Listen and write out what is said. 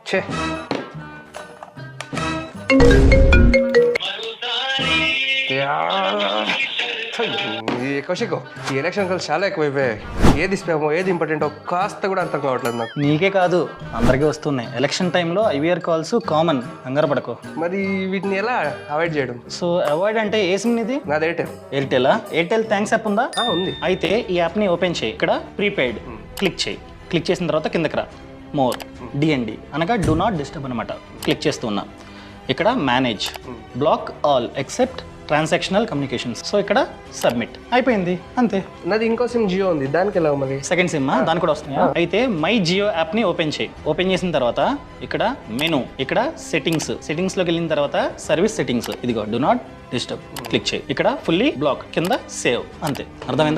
ఛే కౌశిక్, ఈ ఎలక్షన్ కలిసి చాలా ఎక్కువైపోయాయి. ఏది స్పామో ఏది ఇంపార్టెంటో కాస్త కూడా అర్థం కావట్లేదు నాకు. నీకే కాదు అందరికీ వస్తున్నాయి. ఎలక్షన్ టైంలో ఐవీఆర్ కాల్స్ కామన్, కంగారు పడకు. మరి వీటిని ఎలా అవాయిడ్ చేయడం? సో అవాయిడ్ అంటే ఏ సిమ్ ఇది? నాది ఎయిర్టెల్. ఎయిర్టెలా? ఎయిర్టెల్ థ్యాంక్స్ యాప్ ఉందా? ఉంది. అయితే ఈ యాప్ని ఓపెన్ చేయి. ఇక్కడ ప్రీపెయిడ్ క్లిక్ చేయి. క్లిక్ చేసిన తర్వాత కిందకి రా. మోర్ డిఎన్డి అనగా డూ నాట్ డిస్టర్బ్ అనమాట. క్లిక్ చేస్తూ ఉన్నా. ఇక్కడ manage block all except transactional communications. So ఇక్కడ సబ్మిట్ అయిపోయింది, అంతే. నాది ఇంకో సిమ్ జియో ఉంది, దానికి ఎలా మరి? సెకండ్ సిమ్ దాని కూడా వస్తున్నాయా? అయితే మై జియో యాప్ ని ఓపెన్ చేయి. ఓపెన్ చేసిన తర్వాత ఇక్కడ మెనూ, ఇక్కడ సెట్టింగ్స్ లోకి వెళ్ళిన తర్వాత సర్వీస్ సెట్టింగ్స్, ఇదిగో డు నాట్ డిస్టర్బ్ క్లిక్ చేయి. ఇక్కడ ఫుల్లీ బ్లాక్ కింద సేవ్, అంతే. అర్థమైందా?